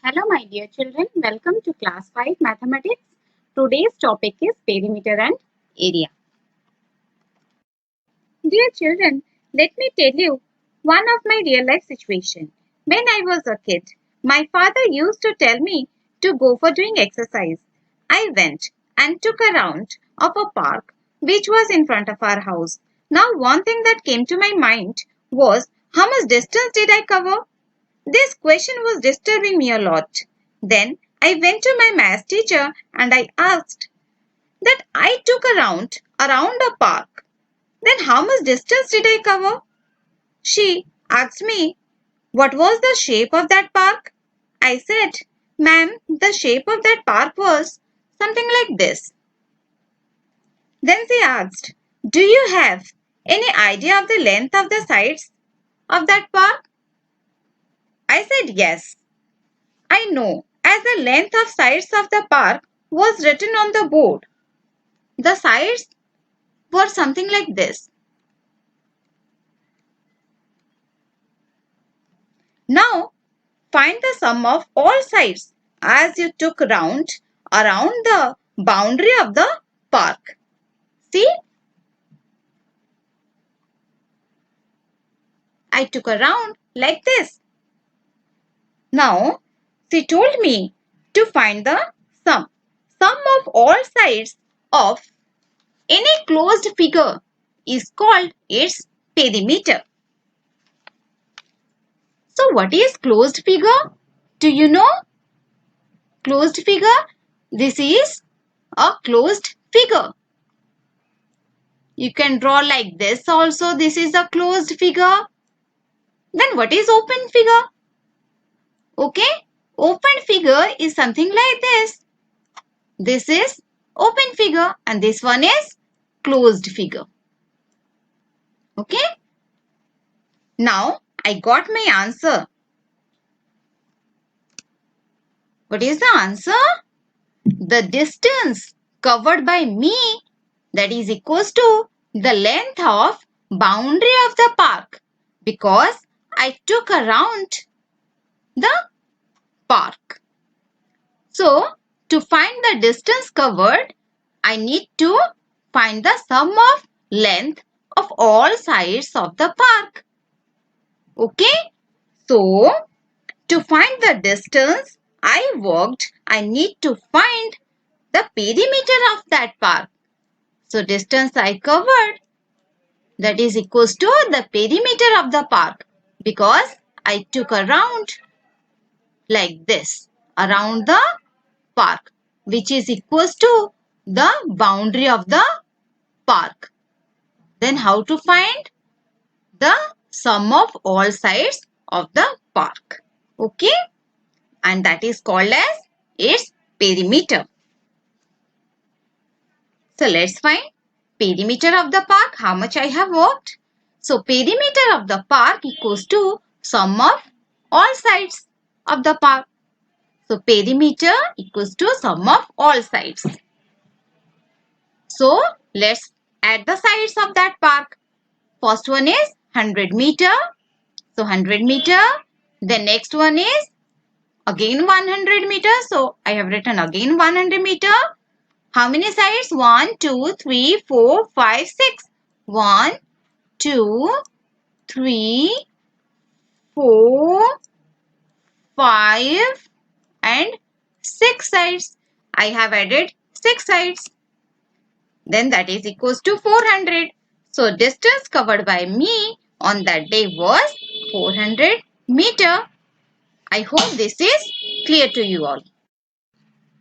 Hello my dear children, welcome to class 5 mathematics. Today's topic is perimeter and area. Dear children, let me tell you one of my real life situation. When I was a kid, my father used to tell me to go for doing exercise. I went and took a round of a park which was in front of our house. Now one thing that came to my mind was how much distance did I cover? This question was disturbing me a lot. Then I went to my maths teacher and I asked that I took a round around a park. Then how much distance did I cover? She asked me what was the shape of that park. I said, ma'am, the shape of that park was something like this. Then she asked, do you have any idea of the length of the sides of that park? I said yes. I know, as the length of sides of the park was written on the board. The sides were something like this. Now, find the sum of all sides as you took round around the boundary of the park. See? I took a round like this. Now, she told me to find the sum. Sum of all sides of any closed figure is called its perimeter. So what is closed figure? Do you know? Closed figure? This is a closed figure. You can draw like this also. This is a closed figure. Then what is open figure? Okay. Open figure is something like this. This is open figure and this one is closed figure. Okay. Now I got my answer. What is the answer? The distance covered by me, that is equals to the length of boundary of the park, because I took around the park. So to find the distance covered, I need to find the sum of length of all sides of the park. Okay. So to find the distance I walked, I need to find the perimeter of that park. So distance I covered, that is equals to the perimeter of the park, because I took a round like this around the park, which is equals to the boundary of the park. Then how to find the sum of all sides of the park? Okay, and that is called as its perimeter. So let's find perimeter of the park, how much I have walked. So perimeter of the park equals to sum of all sides of the park. So perimeter equals to sum of all sides. So let's add the sides of that park. First one is 100 meter. So 100 meter. The next one is again 100 meter. So I have written again 100 meter. How many sides? 1, 2, 3, 4, 5, 6. 1, 2, 3, 4, 5 and 6 sides. I have added 6 sides. Then that is equals to 400. So distance covered by me on that day was 400 meter. I hope this is clear to you all.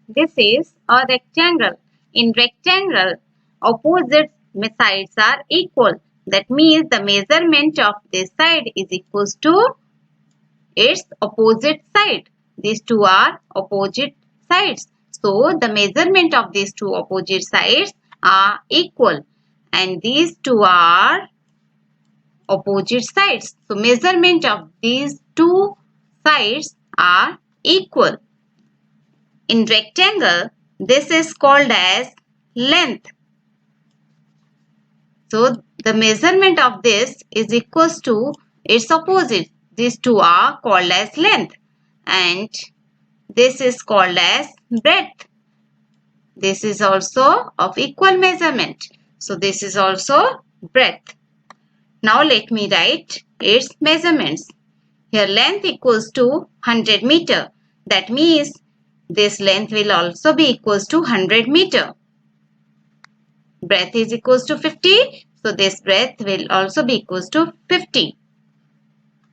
This is a rectangle. In rectangle, opposite sides are equal. That means the measurement of this side is equals to its opposite side. These two are opposite sides. So the measurement of these two opposite sides are equal. And these two are opposite sides. So measurement of these two sides are equal. In rectangle, this is called as length. So the measurement of this is equals to its opposite. These two are called as length. And This is called as breadth. This is also of equal measurement. So this is also breadth. Now let me write its measurements. Here length equals to 100 meter. That means this length will also be equals to 100 meter. Breadth is equals to 50. So this breadth will also be equals to 50.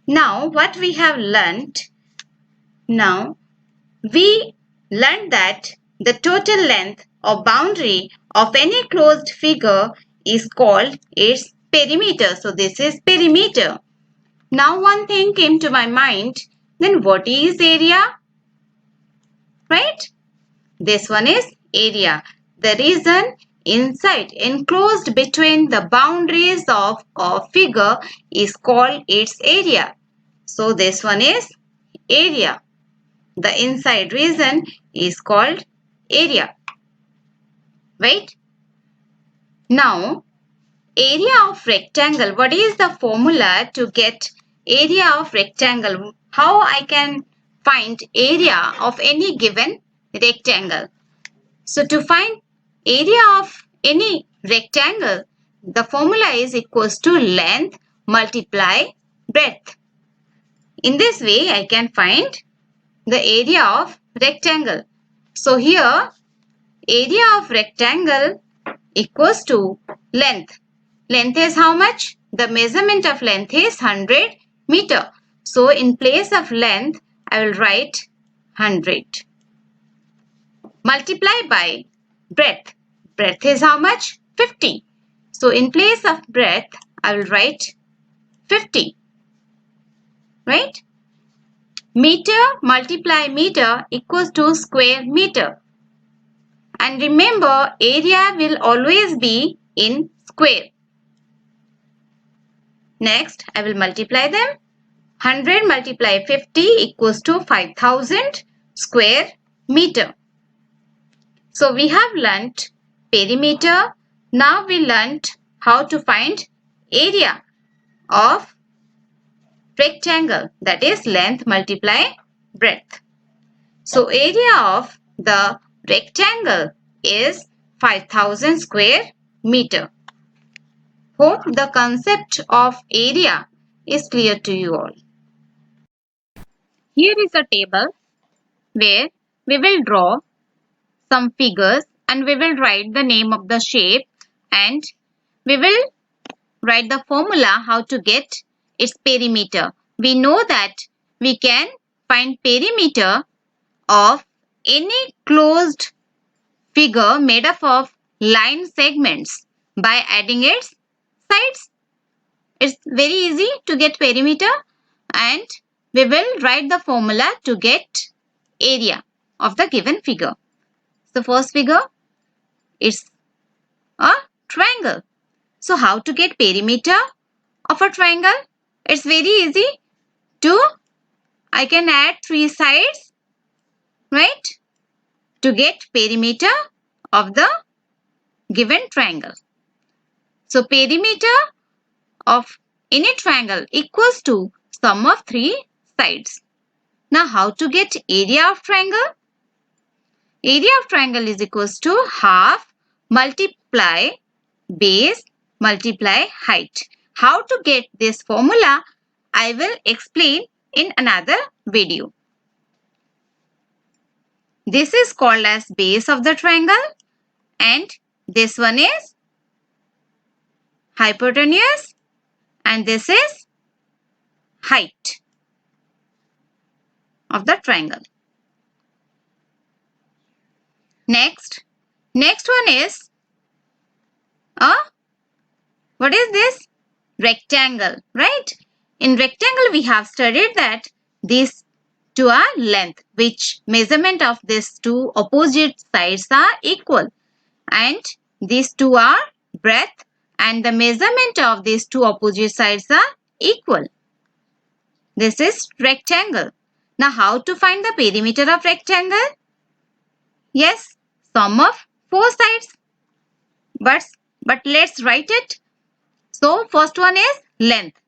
Now what we have learnt? Now we learned that the total length or boundary of any closed figure is called its perimeter. So this is perimeter. Now one thing came to my mind. Then what is area? Right? This one is area. The region inside enclosed between the boundaries of a figure is called its area. So this one is area. The inside region is called area. Right? Now, area of rectangle. What is the formula to get area of rectangle? How I can find area of any given rectangle? So to find area of any rectangle, the formula is equals to length multiply breadth. In this way, I can find the area of rectangle. So here, area of rectangle equals to length. Length is how much? The measurement of length is 100 meter. So in place of length, I will write 100. Multiply by breadth. Breadth is how much? 50. So in place of breadth, I will write 50. Right? Meter multiply meter equals to square meter. And remember, area will always be in square. Next, I will multiply them. 100 multiply 50 equals to 5000 square meter. So we have learnt perimeter. Now we learnt how to find area of rectangle, that is length multiply breadth. So area of the rectangle is 5000 square meter. Hope the concept of area is clear to you all. Here is a table where we will draw some figures and we will write the name of the shape and we will write the formula how to get its perimeter. We know that we can find perimeter of any closed figure made up of line segments by adding its sides. It's very easy to get perimeter and we will write the formula to get area of the given figure. The first figure is a triangle. So how to get perimeter of a triangle? It's very easy. I can add 3 sides, right, to get perimeter of the given triangle. So perimeter of any triangle equals to sum of 3 sides. Now how to get area of triangle? Area of triangle is equals to half multiply base multiply height. How to get this formula I will explain in another video. This is called as base of the triangle and this one is hypotenuse and this is height of the triangle. Next one is what is this? Rectangle, right? In rectangle we have studied that these two are length, which measurement of these two opposite sides are equal, and these two are breadth and the measurement of these two opposite sides are equal. This is rectangle. Now how to find the perimeter of rectangle? Yes, sum of 4 sides. But let's write it. So first one is length.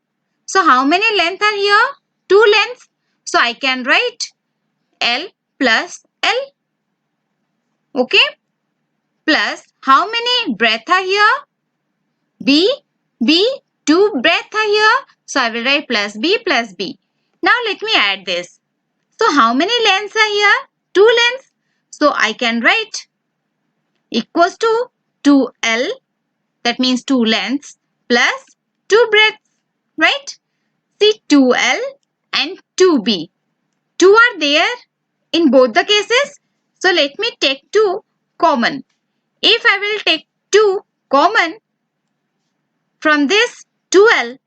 So how many lengths are here? 2 lengths. So I can write L plus L. Okay. Plus how many breadth are here? B. 2 breadth are here. So I will write plus B plus B. Now let me add this. So how many lengths are here? 2 lengths. So I can write equals to 2L. That means 2 lengths plus 2 breadths. Right? See 2L and 2B. 2 are there in both the cases. So let me take 2 common. If I will take 2 common from this 2L,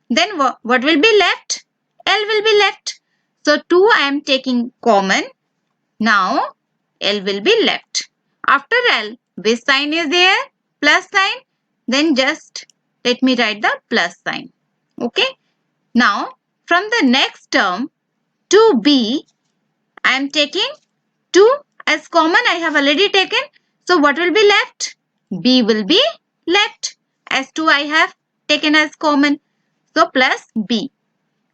then what will be left? L will be left. So 2 I am taking common. Now L will be left. After L, which sign is there? Plus sign. Then just let me write the plus sign. Okay. Now from the next term 2B, I am taking 2 as common. I have already taken. So what will be left? B will be left as 2 I have taken as common. So plus B.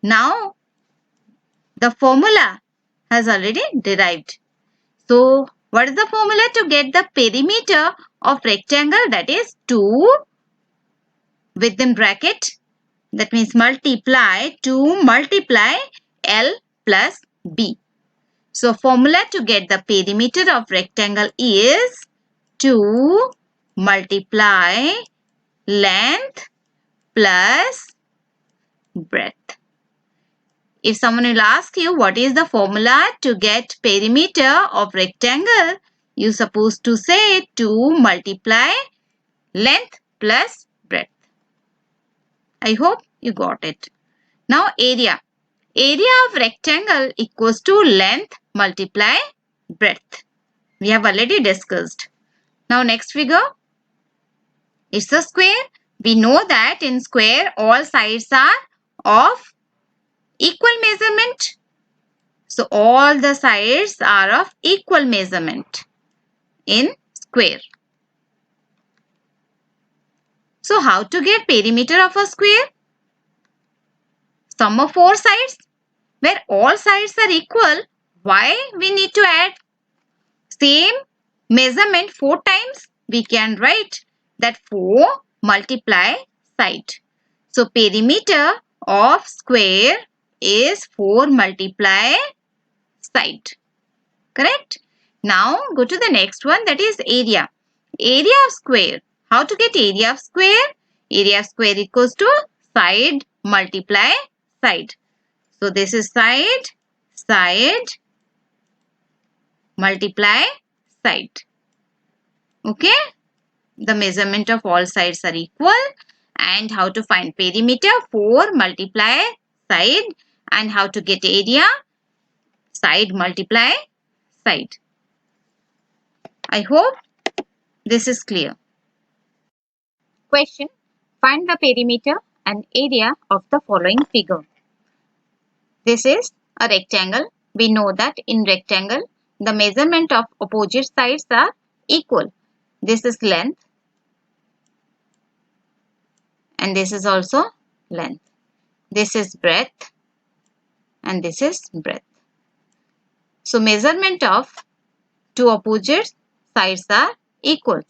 Now the formula has already derived. So what is the formula to get the perimeter of rectangle? That is 2 within bracket. That means multiply 2 multiply L plus B. So formula to get the perimeter of rectangle is 2 multiply length plus breadth. If someone will ask you what is the formula to get perimeter of rectangle, you supposed to say 2 multiply length plus breadth. I hope you got it. Now area. Area of rectangle equals to length multiply breadth. We have already discussed. Now next figure. It's a square. We know that in square all sides are of equal measurement. So all the sides are of equal measurement in square. So how to get perimeter of a square? Sum of 4 sides. Where all sides are equal, why we need to add same measurement 4 times? We can write that 4 multiply side. So perimeter of square is 4 multiply side. Correct? Now go to the next one, that is area. Area of square. How to get area of square? Area of square equals to side multiply side. So this is side multiply side. Okay? The measurement of all sides are equal. And how to find perimeter? 4 multiply side. And how to get area? Side multiply side. I hope this is clear. Question. Find the perimeter and area of the following figure. This is a rectangle. We know that in rectangle, the measurement of opposite sides are equal. This is length. And this is also length. This is breadth. And this is breadth. So measurement of two opposite sides are equal.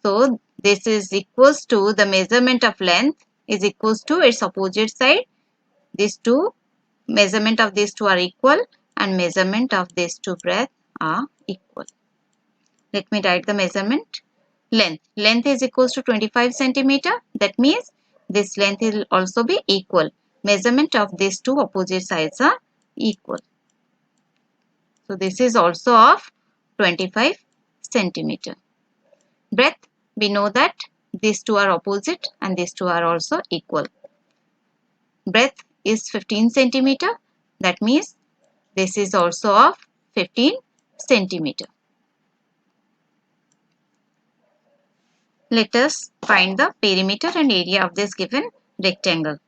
So this is equals to the measurement of length is equals to its opposite side. These two measurement of these two are equal and measurement of these two breadth are equal. Let me write the measurement. Length. Length is equals to 25 centimeter. That means this length will also be equal. Measurement of these two opposite sides are equal. So this is also of 25 centimeter. Breadth. We know that these two are opposite and these two are also equal. Breadth is 15 centimeter. That means this is also of 15 centimeter. Let us find the perimeter and area of this given rectangle.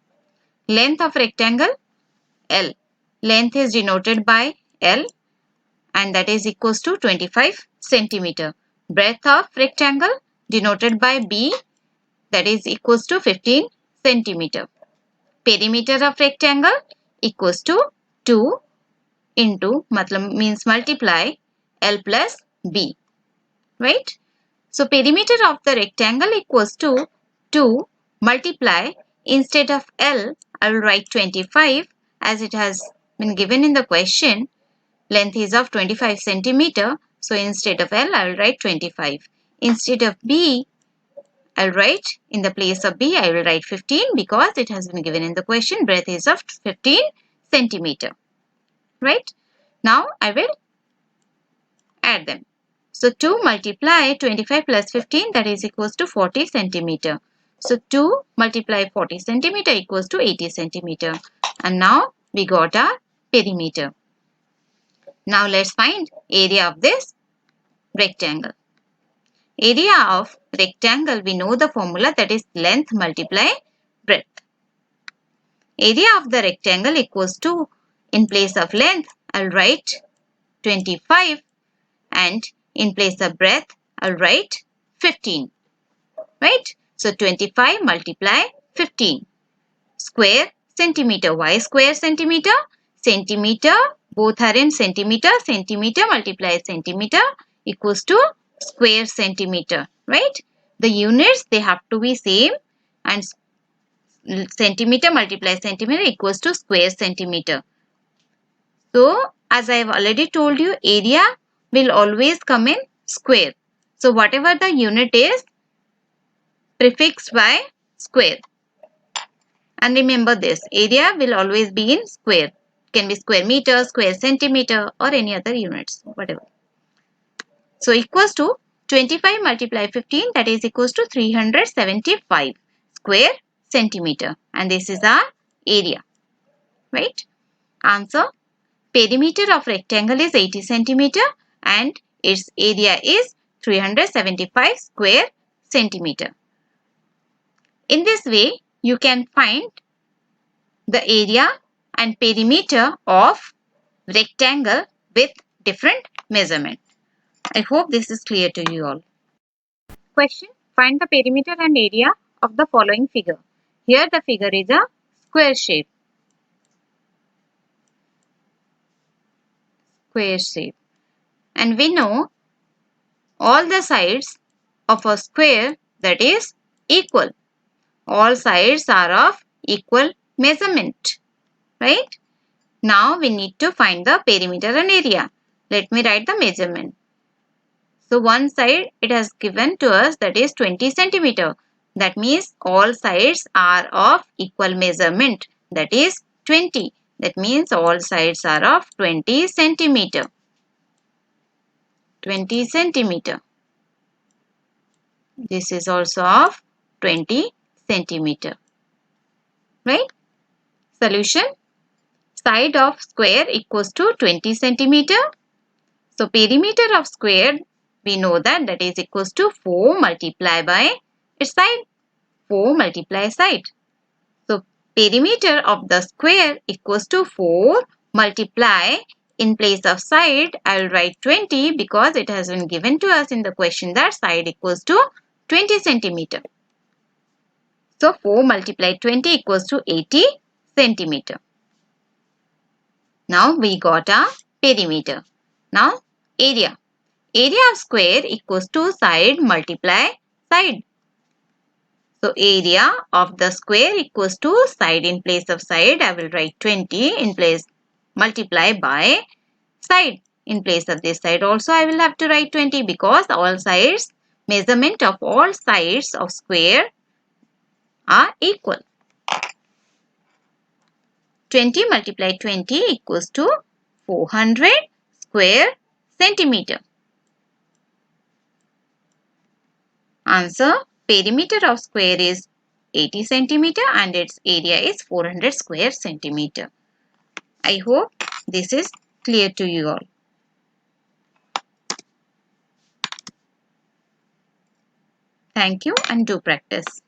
Length of rectangle L. Length is denoted by L and that is equals to 25 centimeter. Breadth of rectangle denoted by B, that is equals to 15 centimeter. Perimeter of rectangle equals to 2 into means multiply L plus B, right? So perimeter of the rectangle equals to 2 multiply, instead of L I will write 25 as it has been given in the question. Length is of 25 centimeter. So instead of L I will write 25. Instead of B I'll write, in the place of B, I will write 15 because it has been given in the question. Breadth is of 15 centimeter. Right? Now I will add them. So 2 multiply 25 plus 15, that is equals to 40 centimeter. So 2 multiply 40 centimeter equals to 80 centimeter. And now we got our perimeter. Now let's find area of this rectangle. Area of rectangle, we know the formula, that is length multiply breadth. Area of the rectangle equals to, in place of length, I'll write 25 and in place of breadth, I'll write 15. Right? So 25 multiply 15. Square centimeter. Why square centimeter? Centimeter, both are in centimeter. Centimeter multiply centimeter equals to square centimeter. Right? The units, they have to be same, and centimeter multiply centimeter equals to square centimeter. So, as I have already told you, area will always come in square. So, whatever the unit is, prefixed by square. And remember this, area will always be in square. Can be square meter, square centimeter, or any other units, whatever. So, equals to 25 multiply 15, that is equals to 375 square centimeter. And this is our area. Right? Answer. Perimeter of rectangle is 80 centimeter and its area is 375 square centimeter. In this way, you can find the area and perimeter of rectangle with different measurement. I hope this is clear to you all. Question. Find the perimeter and area of the following figure. Here the figure is a square shape. Square shape. And we know all the sides of a square, that is equal. All sides are of equal measurement. Right? Now we need to find the perimeter and area. Let me write the measurement. So one side it has given to us, that is 20 centimeter. That means all sides are of equal measurement, that is 20. That means all sides are of 20 centimeter. 20 centimeter. This is also of 20 centimeter. Right? Solution. Side of square equals to 20 centimeter. So perimeter of square, we know that is equals to 4 multiply by its side. 4 multiply side. So perimeter of the square equals to 4 multiply, in place of side I will write 20 because it has been given to us in the question that side equals to 20 centimeter. So 4 multiply 20 equals to 80 centimeter. Now we got our perimeter. Now area. Area of square equals to side multiply side. So area of the square equals to side, in place of side I will write 20, in place multiply by side. In place of this side also I will have to write 20 because all sides, measurement of all sides of square are equal. 20 multiply 20 equals to 400 square centimeter. Answer. Perimeter of square is 80 centimeter and its area is 400 square centimeter. I hope this is clear to you all. Thank you and do practice.